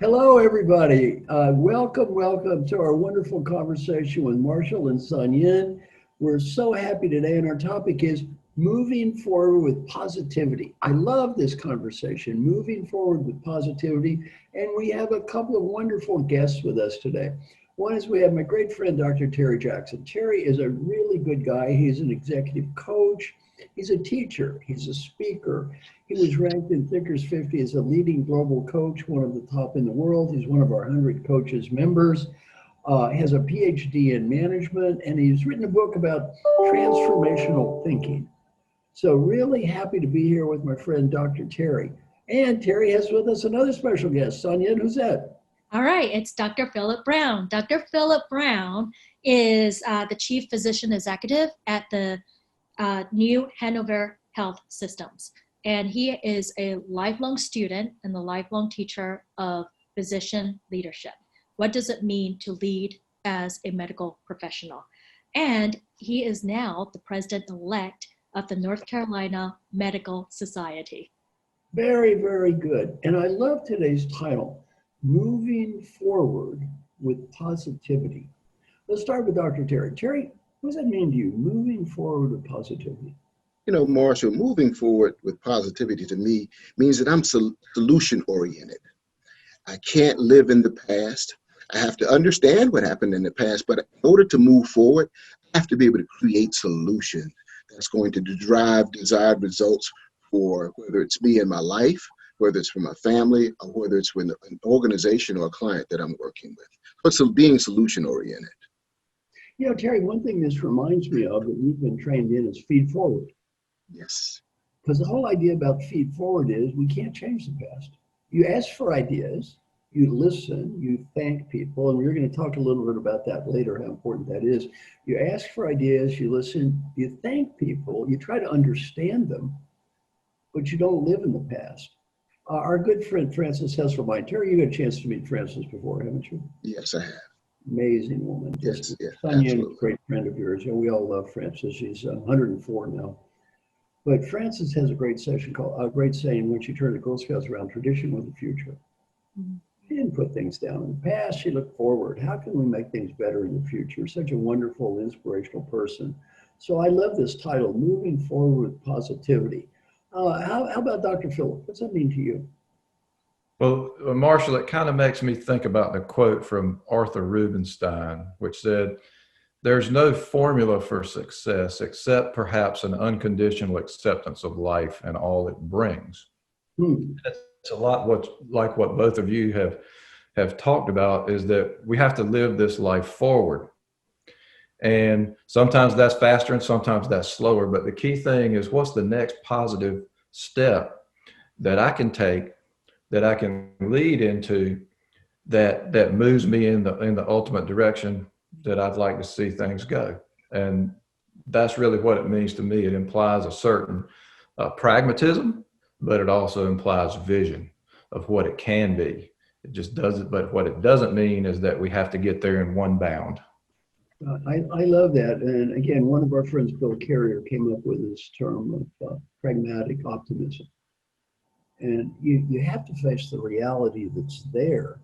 Hello, everybody. Welcome to our wonderful conversation with Marshall and Sun Yin. We're so happy today, and our topic is moving forward with positivity. I love this conversation, moving forward with positivity, and we have a couple of wonderful guests with us today. One is we have my great friend, Dr. Terry Jackson. Terry is a really good guy. He's an executive coach. He's a teacher. He's a speaker. He was ranked in Thinkers 50 as a leading global coach, one of the top in the world. He's one of our 100 coaches members, has a PhD in management, and he's written a book about transformational thinking. So really happy to be here with my friend, Dr. Terry. And Terry has with us another special guest. Sonia, who's that? All right, it's Dr. Philip Brown. Dr. Philip Brown is the Chief Physician Executive at the New Hanover Health Systems. And he is a lifelong student and the lifelong teacher of physician leadership. What does it mean to lead as a medical professional? And he is now the president-elect of the North Carolina Medical Society. Very, very good. And I love today's title, Moving Forward with Positivity. Let's start with Dr. Terry. Terry, what does that mean to you, moving forward with positivity? You know, Marshall, moving forward with positivity to me means that I'm solution oriented. I can't live in the past. I have to understand what happened in the past, but in order to move forward, I have to be able to create solutions that's going to drive desired results for whether it's me and my life, whether it's for my family, or whether it's with an organization or a client that I'm working with. But so being solution oriented. You know, Terry, one thing this reminds me of that we've been trained in is feed forward. Yes. Because the whole idea about feed forward is we can't change the past. You ask for ideas, you listen, you thank people, and we're going to talk a little bit about that later, how important that is. You ask for ideas, you listen, you thank people, you try to understand them, but you don't live in the past. Our good friend Frances Hesselbein. Terry, you had a chance to meet Frances before, haven't you? Yes, I have. Amazing woman. Yes, yes, Sonia, absolutely. great friend of yours. And we all love Frances. She's 104 now. But Frances has a great session called, a great saying, when she turned the Girl Scouts around, tradition with the future. She didn't put things down in the past. She looked forward. How can we make things better in the future? Such a wonderful, inspirational person. So I love this title, Moving Forward with Positivity. How about Dr. Philip? What's that mean to you? Well, Marshall, it kind of makes me think about the quote from Arthur Rubinstein, which said, "There's no formula for success except perhaps an unconditional acceptance of life and all it brings." Hmm. It's a lot like what both of you have talked about, is that we have to live this life forward. And sometimes that's faster and sometimes that's slower. But the key thing is, what's the next positive step that I can take, that I can lead into, that moves me in the ultimate direction that I'd like to see things go. And that's really what it means to me. It implies a certain pragmatism, but it also implies vision of what it can be. It just doesn't, but what it doesn't mean is that we have to get there in one bound. I love that. And again, one of our friends, Bill Carrier, came up with this term of pragmatic optimism. And you have to face the reality that's there.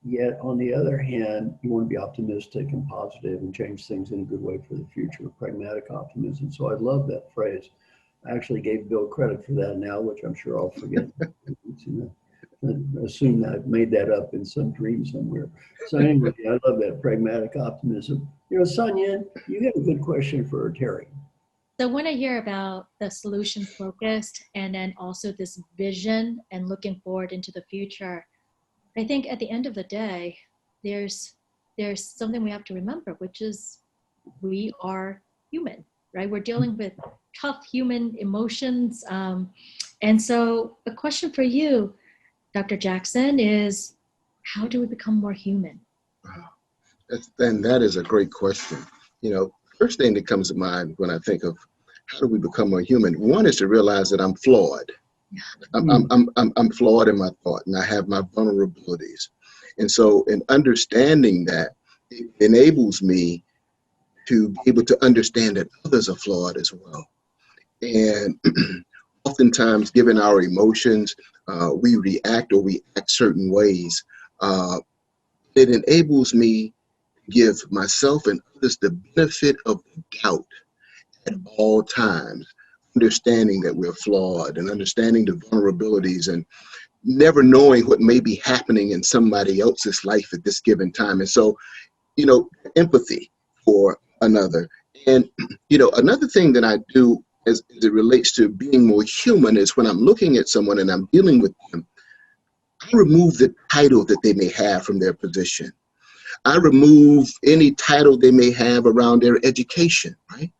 Yet, on the other hand, you want to be optimistic and positive and change things in a good way for the future, pragmatic optimism. So I love that phrase. I actually gave Bill credit for that now, which I'm sure I'll forget. Assume that I've made that up in some dream somewhere. So anyway, I love that pragmatic optimism. You know, Sonia, you have a good question for Terry. So when I hear about the solution focused and then also this vision and looking forward into the future, I think at the end of the day, there's something we have to remember, which is we are human, right? We're dealing with tough human emotions. And so a question for you, Dr. Jackson, is how do we become more human? And that is a great question. You know, first thing that comes to mind when I think of how do we become more human, one is to realize that I'm flawed. I'm flawed in my thought, and I have my vulnerabilities. And so in understanding that, it enables me to be able to understand that others are flawed as well. And oftentimes, given our emotions, we react or we act certain ways It enables me to give myself and others the benefit of the doubt at all times, understanding that we're flawed and understanding the vulnerabilities and never knowing what may be happening in somebody else's life at this given time. And so, empathy for another. And, another thing that I do as it relates to being more human is when I'm looking at someone and I'm dealing with them, I remove the title that they may have from their position. I remove any title they may have around their education, right?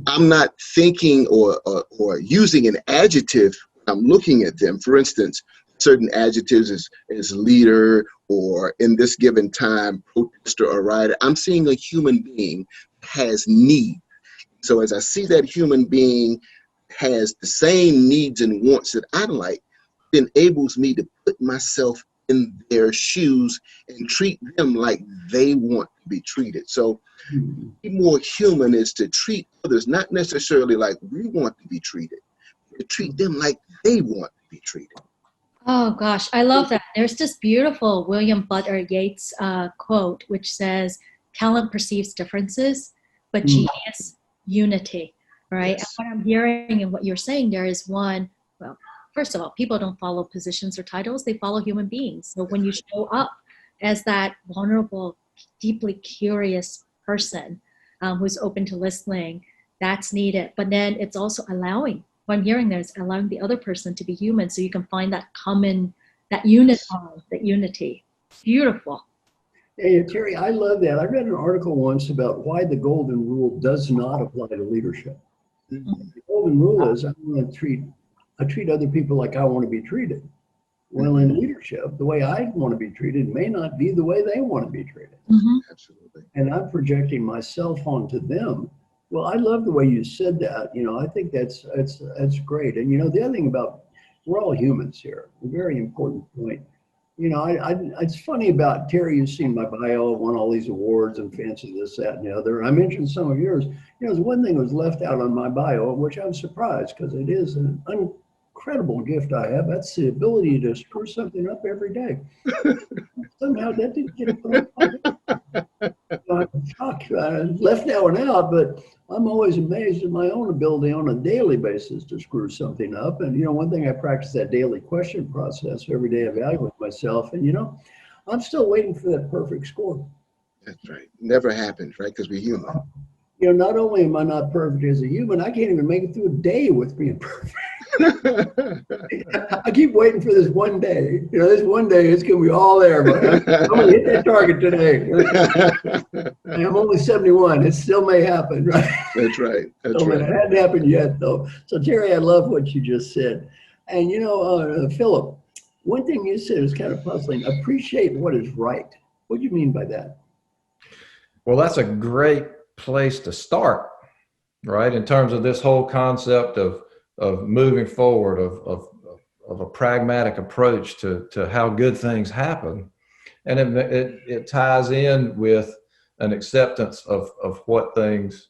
I'm not thinking or using an adjective when I'm looking at them. For instance, certain adjectives as leader or in this given time, protester or writer. I'm seeing a human being has need. So as I see that human being has the same needs and wants that I like, it enables me to put myself in their shoes and treat them like they want to be treated. So be more human is to treat others not necessarily like we want to be treated, but to treat them like they want to be treated. Oh gosh, I love that. There's this beautiful William Butler Yeats quote, which says, talent perceives differences, but genius, unity, right? Yes. And what I'm hearing and what you're saying there is one, well, first of all, people don't follow positions or titles, they follow human beings. So when you show up as that vulnerable, deeply curious person who's open to listening, that's needed. But then it's also allowing, what I'm hearing there is allowing the other person to be human so you can find that common, that unity. Beautiful. Hey, Terry, I love that. I read an article once about why the golden rule does not apply to leadership. The golden rule is I treat other people like I want to be treated. Well, in leadership, the way I want to be treated may not be the way they want to be treated. Absolutely. And I'm projecting myself onto them. Well, I love the way you said that. I think that's great. And the other thing about, we're all humans here. A very important point. It's funny about Terry. You've seen my bio, won all these awards and fancy this, that, and the other. I mentioned some of yours. There's one thing that was left out on my bio, which I'm surprised because it is an incredible gift I have. That's the ability to screw something up every day. Somehow that didn't get put on. I'm shocked. I left that one out, but I'm always amazed at my own ability on a daily basis to screw something up. And, one thing I practice that daily question process every day, evaluate myself. And, I'm still waiting for that perfect score. That's right. Never happens, right? Because we're human. Not only am I not perfect as a human, I can't even make it through a day with being perfect. I keep waiting for this one day. This one day it's going to be all there, but I'm going to hit that target today. I'm only 71. It still may happen, right? That's right. That's It right. hasn't happened yet, though. So, Terry, I love what you just said. And, Philip, one thing you said is kind of puzzling. Appreciate what is right. What do you mean by that? Well, that's a great place to start, right? In terms of this whole concept of moving forward, of a pragmatic approach to how good things happen. And it ties in with an acceptance of what things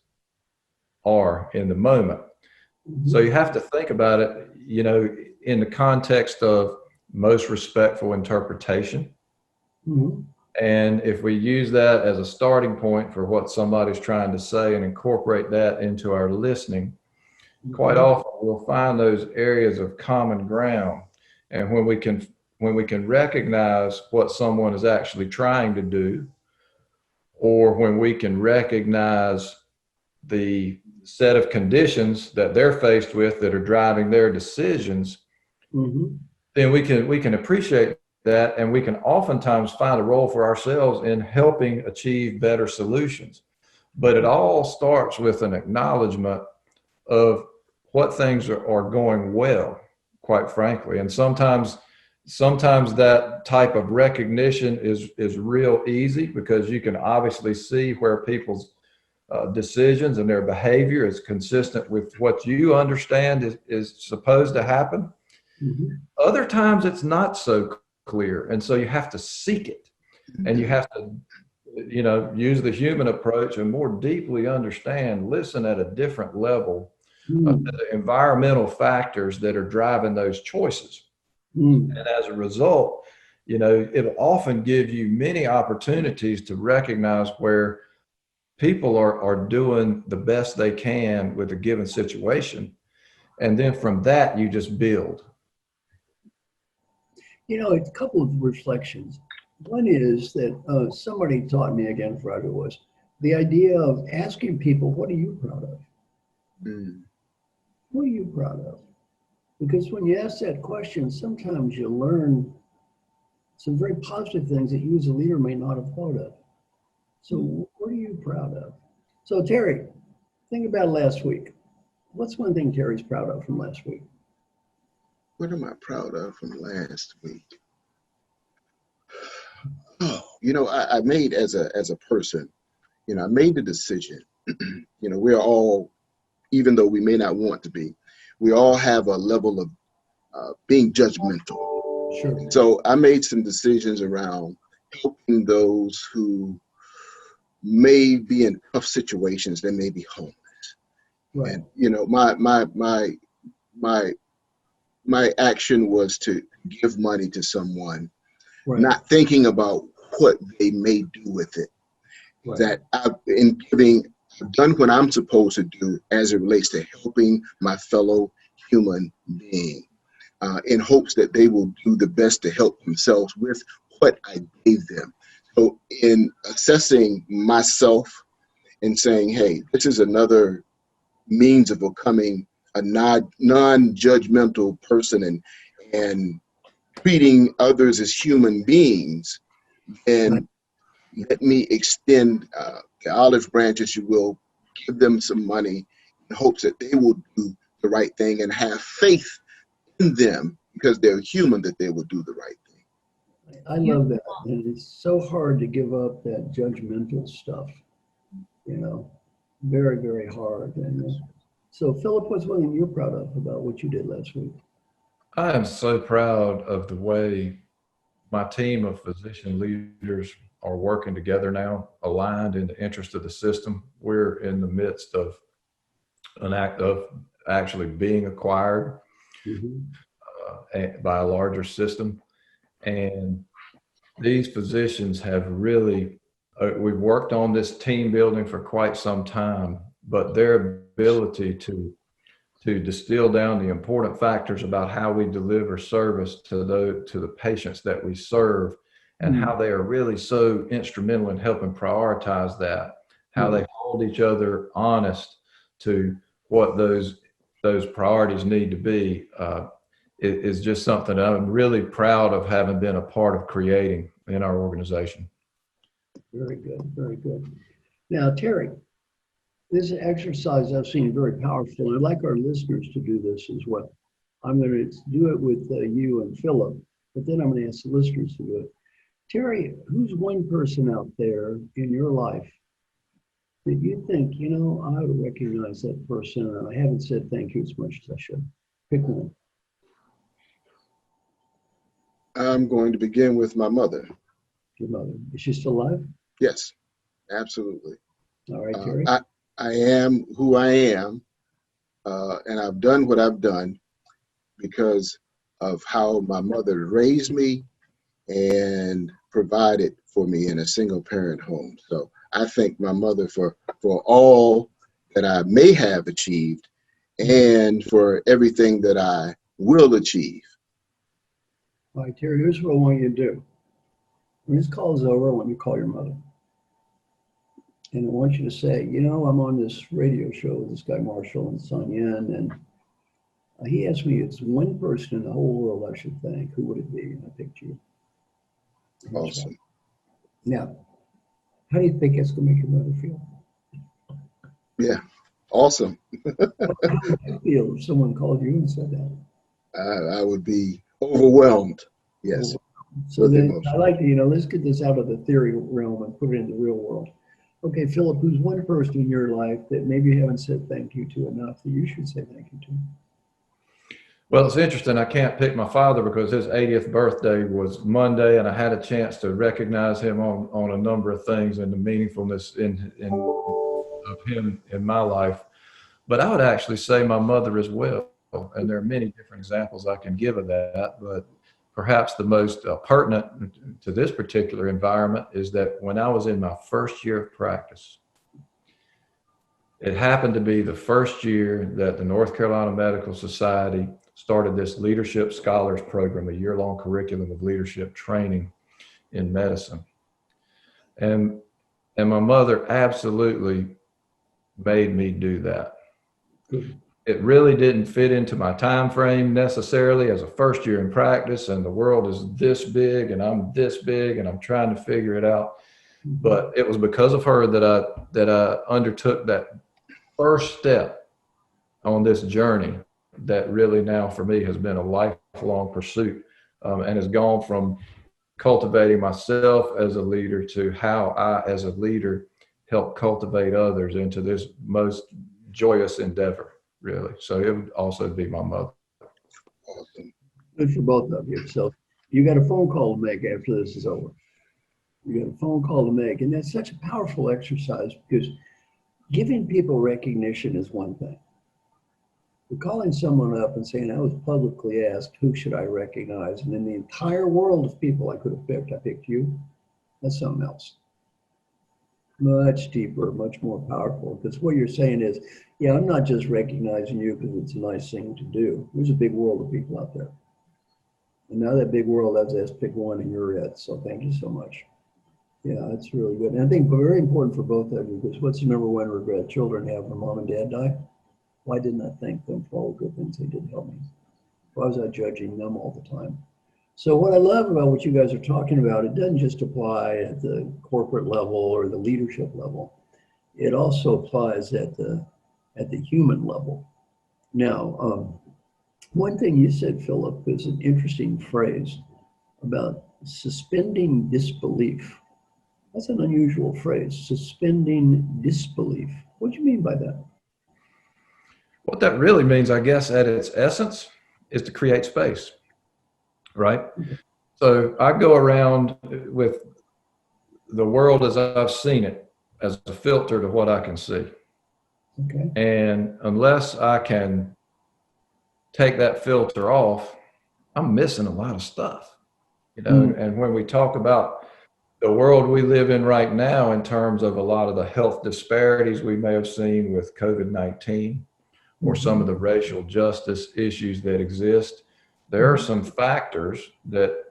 are in the moment. So you have to think about it, in the context of most respectful interpretation. And if we use that as a starting point for what somebody's trying to say and incorporate that into our listening, quite often we'll find those areas of common ground. And when we can recognize what someone is actually trying to do, or when we can recognize the set of conditions that they're faced with that are driving their decisions, then we can appreciate that, and we can oftentimes find a role for ourselves in helping achieve better solutions. But it all starts with an acknowledgement of what things are going well, quite frankly. And sometimes that type of recognition is real easy because you can obviously see where people's decisions and their behavior is consistent with what you understand is supposed to happen. Other times it's not so clear. And so you have to seek it, and you have to, use the human approach and more deeply understand, listen at a different level of the environmental factors that are driving those choices. And as a result, you know, it'll often give you many opportunities to recognize where people are doing the best they can with a given situation. And then from that, you just build. You know, a couple of reflections. One is that somebody taught me, again, Friday, was the idea of asking people, what are you proud of? Mm. What are you proud of? Because when you ask that question, sometimes you learn some very positive things that you as a leader may not have thought of. So what are you proud of? So Terry, think about last week. What's one thing Terry's proud of from last week? What am I proud of from last week? Oh, you know, I made as a person, you know, I made the decision. You know, we're all, even though we may not want to be, we all have a level of being judgmental. Sure. So I made some decisions around helping those who may be in tough situations. They may be homeless. Right. And you know, my action was to give money to someone, Right. not thinking about what they may do with it. Right. That in giving, I've done what I'm supposed to do as it relates to helping my fellow human being, in hopes that they will do the best to help themselves with what I gave them. So in assessing myself and saying, hey, this is another means of becoming a non-judgmental person and treating others as human beings, and let me extend the olive branch, as you will, give them some money in hopes that they will do the right thing and have faith in them because they're human, that they will do the right thing. I love that. And it's so hard to give up that judgmental stuff, you know, very, very hard. And so Philip, what's one thing you're proud of about what you did last week? I am so proud of the way my team of physician leaders are working together now, aligned in the interest of the system. We're in the midst of an act of actually being acquired by a larger system. And these physicians have really, we've worked on this team building for quite some time, but their ability to distill down the important factors about how we deliver service to the patients that we serve, and how they are really so instrumental in helping prioritize that, how they hold each other honest to what those priorities need to be, is just something that I'm really proud of having been a part of creating in our organization. Very good, very good. Now, Terry, this exercise I've seen very powerful. I'd like our listeners to do this as well. I'm going to do it with you and Philip, but then I'm going to ask the listeners to do it. Terry, who's one person out there in your life that you think, you know, I ought to recognize that person and I haven't said thank you as much as I should? Pick one. I'm going to begin with my mother. Your mother. Is she still alive? Yes, absolutely. All right, Terry. I am who I am, and I've done what I've done because of how my mother raised me and provided for me in a single parent home. So I thank my mother for all that I may have achieved and for everything that I will achieve. All right, Terry, here's what I want you to do. When this call is over, I want you to call your mother. And I want you to say, you know, I'm on this radio show with this guy, Marshall and Sun Yin, and he asked me, it's one person in the whole world I should thank. Who would it be? And I picked you. Awesome. Right. Now, how do you think that's going to make your mother feel? Yeah, awesome. How would you feel if someone called you and said that? I would be overwhelmed. Yes. So then I like to, you know, let's get this out of the theory realm and put it in the real world. Okay, Philip, who's one person in your life that maybe you haven't said thank you to enough that you should say thank you to? Well, it's interesting. I can't pick my father because his 80th birthday was Monday, and I had a chance to recognize him on a number of things and the meaningfulness of him in my life. But I would actually say my mother as well. And there are many different examples I can give of that. But perhaps the most pertinent to this particular environment is that when I was in my first year of practice, it happened to be the first year that the North Carolina Medical Society started this Leadership Scholars Program, a year-long curriculum of leadership training in medicine. And my mother absolutely made me do that. It really didn't fit into my time frame necessarily as a first year in practice, and the world is this big and I'm this big and I'm trying to figure it out. But it was because of her that I undertook that first step on this journey that really now for me has been a lifelong pursuit, and has gone from cultivating myself as a leader to how I as a leader help cultivate others into this most joyous endeavor, really. So it would also be my mother. Awesome. Good for both of you. So you got a phone call to make after this is over. You got a phone call to make, and that's such a powerful exercise, because giving people recognition is one thing. But calling someone up and saying, I was publicly asked, who should I recognize? And in the entire world of people I could have picked, I picked you. That's something else. Much deeper, much more powerful. Because what you're saying is, yeah, I'm not just recognizing you because it's a nice thing to do. There's a big world of people out there. And now that big world has us pick one, and you're it. So thank you so much. Yeah, that's really good. And I think very important for both of you, because what's the number one regret children have when mom and dad die? Why didn't I thank them for all the good things they did help me? Why was I judging them all the time? So what I love about what you guys are talking about, it doesn't just apply at the corporate level or the leadership level. It also applies at the human level. Now, one thing you said, Philip, is an interesting phrase about suspending disbelief. That's an unusual phrase, suspending disbelief. What do you mean by that? What that really means, I guess, at its essence, is to create space, right? So I go around with the world as I've seen it as a filter to what I can see. Okay. And unless I can take that filter off, I'm missing a lot of stuff, you know. And when we talk about the world we live in right now, in terms of a lot of the health disparities we may have seen with COVID-19, or some of the racial justice issues that exist, there are some factors that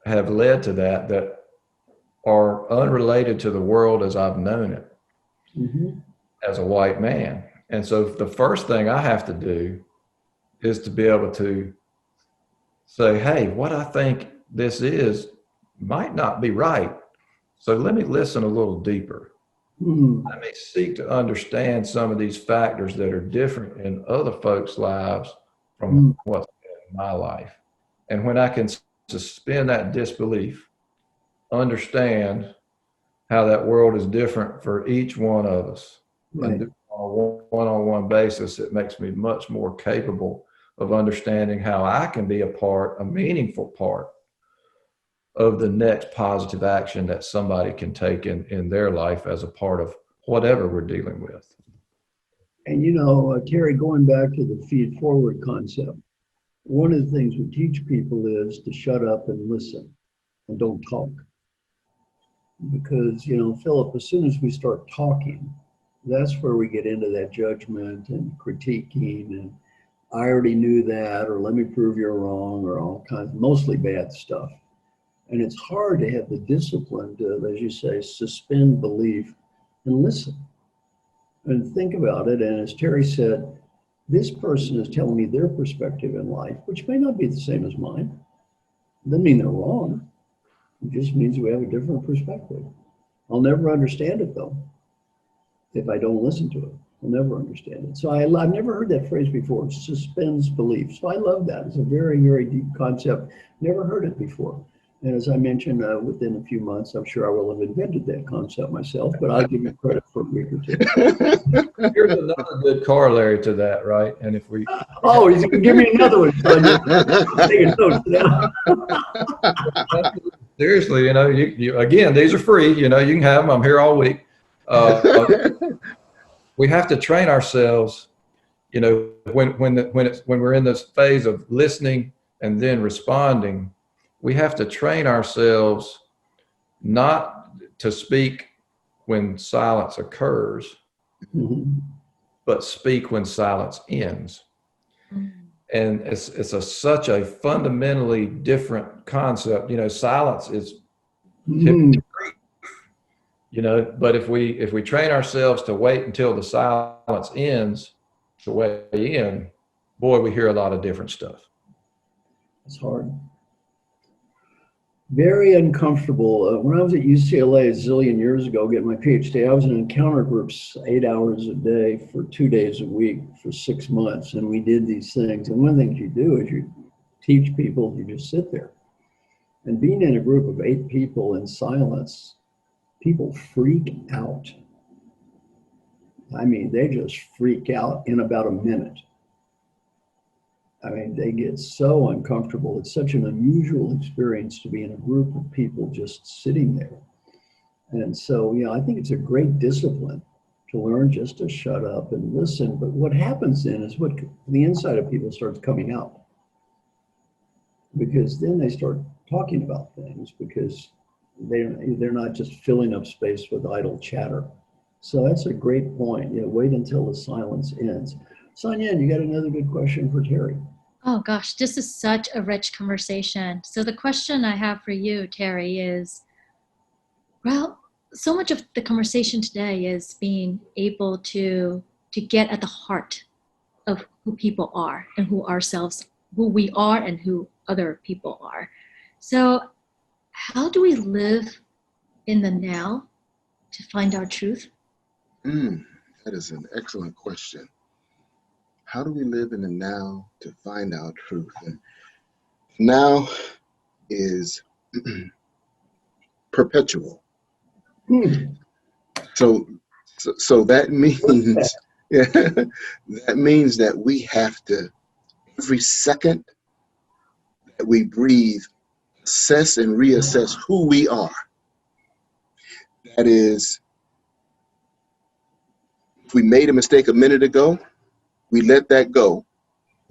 have led to that are unrelated to the world as I've known it as a white man. And so the first thing I have to do is to be able to say, hey, what I think this is might not be right. So let me listen a little deeper. Let me seek to understand some of these factors that are different in other folks' lives from what's in my life. And when I can suspend that disbelief, understand how that world is different for each one of us, and do it on a one-on-one basis, it makes me much more capable of understanding how I can be a meaningful part of the next positive action that somebody can take in their life as a part of whatever we're dealing with. And you know, Terry, going back to the feed forward concept, one of the things we teach people is to shut up and listen and don't talk. Because, you know, Philip, as soon as we start talking, that's where we get into that judgment and critiquing and I already knew that, or let me prove you're wrong, or all kinds, mostly bad stuff. And it's hard to have the discipline to, as you say, suspend belief and listen and think about it. And as Terry said, this person is telling me their perspective in life, which may not be the same as mine. It doesn't mean they're wrong. It just means we have a different perspective. I'll never understand it though. If I don't listen to it, I'll never understand it. So I've never heard that phrase before, suspends belief. So I love that. It's a very, very deep concept. Never heard it before. And as I mentioned, within a few months, I'm sure I will have invented that concept myself, but I'll give you credit for a week or two. Here's another good corollary to that, right? And if we... Oh, he's going to give me another one. Taking notes now. Seriously, you know, you again, these are free, you know, you can have them. I'm here all week. We have to train ourselves, you know, when we're in this phase of listening and then responding, we have to train ourselves not to speak when silence occurs, but speak when silence ends. And it's such a fundamentally different concept. Silence is typically grief, but if we train ourselves to wait until the silence ends to weigh in, boy, we hear a lot of different stuff. It's hard. Very uncomfortable. When I was at UCLA a zillion years ago getting my PhD, I was in encounter groups 8 hours a day for 2 days a week for 6 months. And we did these things. And one of the things you do is you teach people, you just sit there. And being in a group of 8 people in silence, people freak out. I mean, they just freak out in about a minute. I mean, they get so uncomfortable. It's such an unusual experience to be in a group of people just sitting there. And so, I think it's a great discipline to learn just to shut up and listen. But what happens then is what the inside of people starts coming out. Because then they start talking about things because they're not just filling up space with idle chatter. So that's a great point. Wait until the silence ends. Sonia, you got another good question for Terry. Oh gosh, this is such a rich conversation. So the question I have for you, Terry, is, well, so much of the conversation today is being able to get at the heart of who people are and who we are and who other people are. So how do we live in the now to find our truth? That is an excellent question. How do we live in the now to find our truth? And now is perpetual. So that means that means that we have to, every second that we breathe, assess and reassess who we are. That is, if we made a mistake a minute ago, we let that go.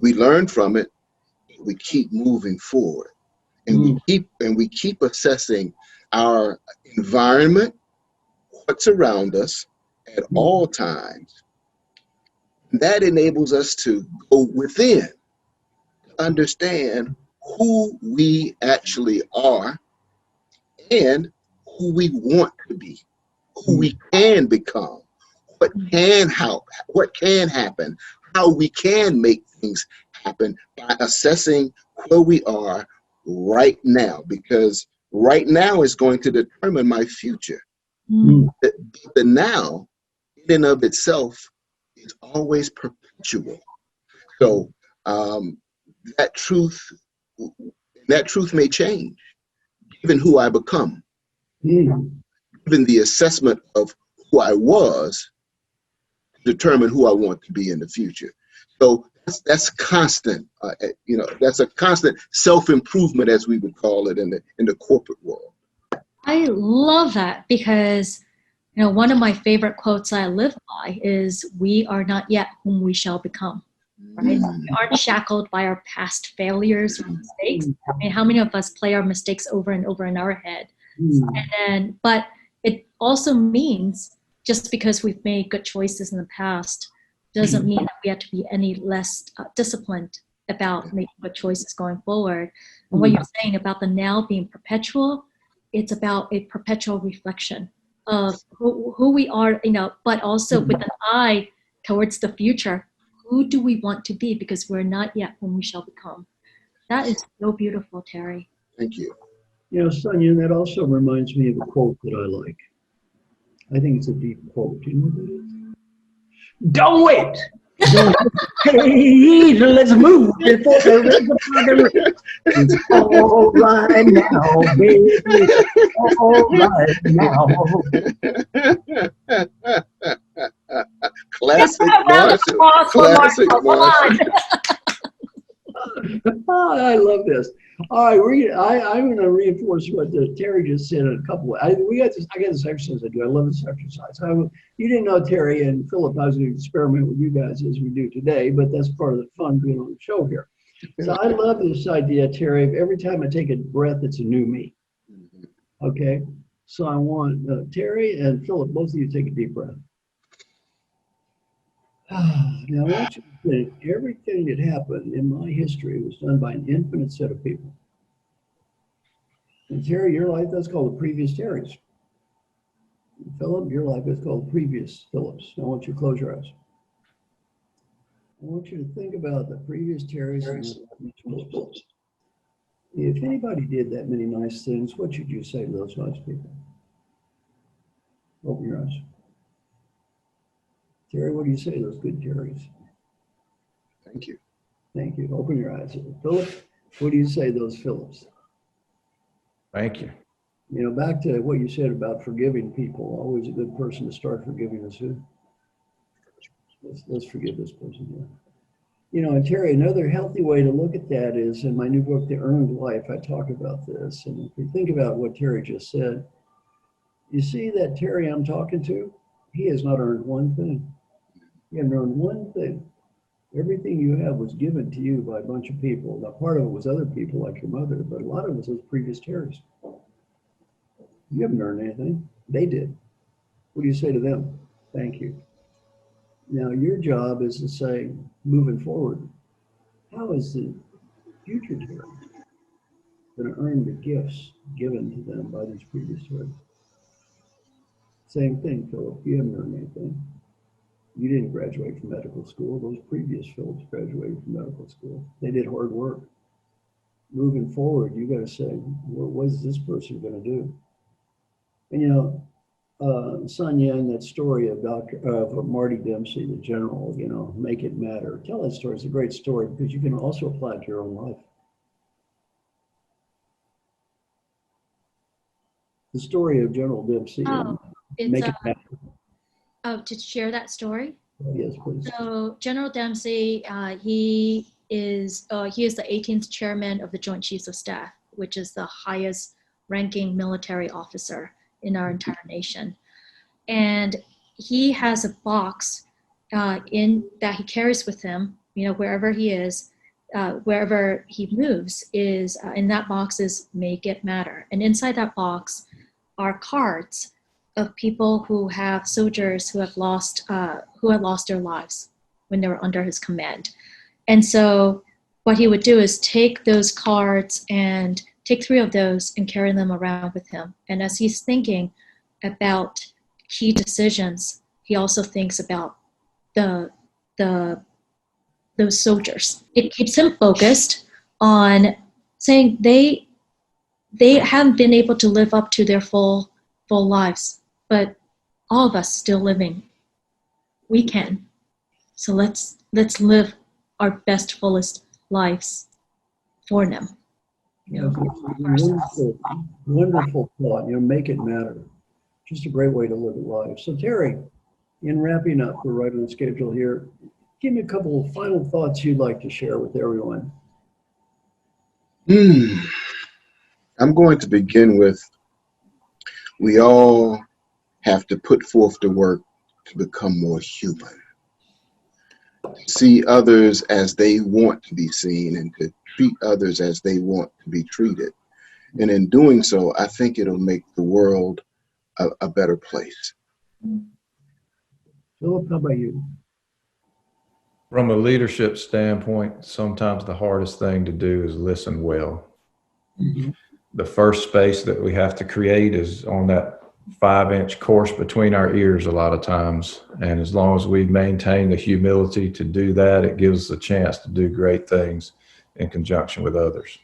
We learn from it. We keep moving forward, and we keep assessing our environment, what's around us at all times. That enables us to go within, understand who we actually are, and who we want to be, who we can become, what can happen, how we can make things happen by assessing where we are right now, because right now is going to determine my future. The now, in and of itself, is always perpetual. So that truth may change, given who I become, given the assessment of who I was, determine who I want to be in the future. So that's constant. That's a constant self-improvement, as we would call it in the corporate world. I love that because one of my favorite quotes I live by is, "We are not yet whom we shall become." Right? We aren't shackled by our past failures or mistakes. I mean, how many of us play our mistakes over and over in our head? But it also means, just because we've made good choices in the past doesn't mean that we have to be any less disciplined about making good choices going forward. And what you're saying about the now being perpetual, it's about a perpetual reflection of who we are, but also with an eye towards the future. Who do we want to be? Because we're not yet whom we shall become. That is so beautiful, Terry. Thank you. Sonia, that also reminds me of a quote that I like. I think it's a deep quote. Do you know what that is? Don't wait! Hey, let's move before it's all right now, baby. All right now. Classic Marshall. Classic Marshall. Oh, I love this. All right, I'm going to reinforce what Terry just said in a couple of. I got this exercise I do. I love this exercise. You didn't know, Terry and Philip, I was going to experiment with you guys as we do today, but that's part of the fun being on the show here. So I love this idea, Terry. Of every time I take a breath, it's a new me. Okay. So I want Terry and Philip, both of you take a deep breath. Now I want you to think everything that happened in my history was done by an infinite set of people. And Terry, your life, that's called the previous Terrys. And Philip, your life is called the previous Philips. I want you to close your eyes. I want you to think about the previous Terrys and the previous Philips. If anybody did that many nice things, what should you say to those nice people? Open your eyes. Terry, what do you say to those good Terrys? Thank you. Thank you. Open your eyes. Philip, what do you say to those Philips? Thank you. You know, back to what you said about forgiving people. Always a good person to start forgiving is who? Let's forgive this person here. You know, and Terry, another healthy way to look at that is in my new book, The Earned Life, I talk about this. And if you think about what Terry just said, you see that Terry I'm talking to, he has not earned one thing. He hasn't earned one thing. Everything you have was given to you by a bunch of people. Now, part of it was other people like your mother, but a lot of it was those previous Terrys. You haven't earned anything. They did. What do you say to them? Thank you. Now, your job is to say, moving forward, how is the future Terry going to earn the gifts given to them by these previous Terrys? Same thing, Philip. You haven't earned anything. You didn't graduate from medical school. Those previous Philips graduated from medical school. They did hard work. Moving forward, you got to say, well, what is this person going to do? And you know, Sun Yan, that story of Marty Dempsey, the general, you know, make it matter. Tell that story. It's a great story because you can also apply it to your own life. The story of General Dempsey. Make it matter. To share that story. Yes, please. So General Dempsey, he is the 18th chairman of the Joint Chiefs of Staff, which is the highest ranking military officer in our entire nation. And he has a box that he carries with him, you know, wherever he is, wherever he moves is, in that box is Make It Matter. And inside that box are cards of people who have soldiers who have lost their lives when they were under his command. And so what he would do is take those cards and take 3 of those and carry them around with him. And as he's thinking about key decisions, he also thinks about those soldiers. It keeps him focused on saying they haven't been able to live up to their full lives, but all of us still living, we can. So let's live our best, fullest lives for them. You know, wonderful thought. You know, make it matter. Just a great way to live a life. So Terry, in wrapping up, we're right on schedule here. Give me a couple of final thoughts you'd like to share with everyone. I'm going to begin with, we all have to put forth the work to become more human. See others as they want to be seen and to treat others as they want to be treated. And in doing so, I think it'll make the world a better place. Philip, how about you? From a leadership standpoint, sometimes the hardest thing to do is listen well. Mm-hmm. The first space that we have to create is on that 5-inch course between our ears a lot of times. And as long as we maintain the humility to do that, it gives us a chance to do great things in conjunction with others.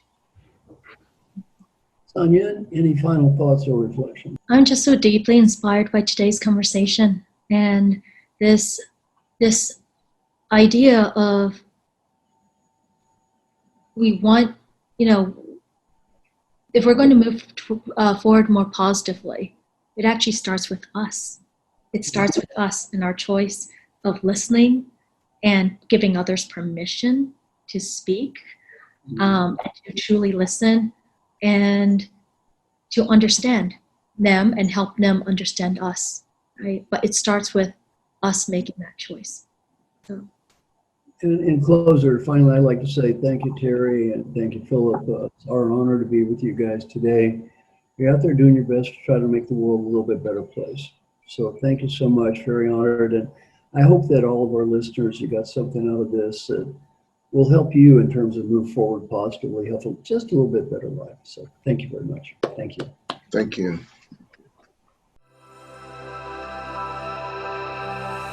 Sonia, any final thoughts or reflections? I'm just so deeply inspired by today's conversation and this idea of we want, you know, if we're going to move forward more positively, it actually starts with us. It starts with us and our choice of listening and giving others permission to speak, and to truly listen and to understand them and help them understand us, right? But it starts with us making that choice. So in closer, finally, I'd like to say thank you, Terry, and thank you, Philip. It's our honor to be with you guys today. You're out there doing your best to try to make the world a little bit better place. So thank you so much. Very honored. And I hope that all of our listeners, you got something out of this that will help you in terms of move forward positively, help just a little bit better life. So thank you very much. Thank you. Thank you.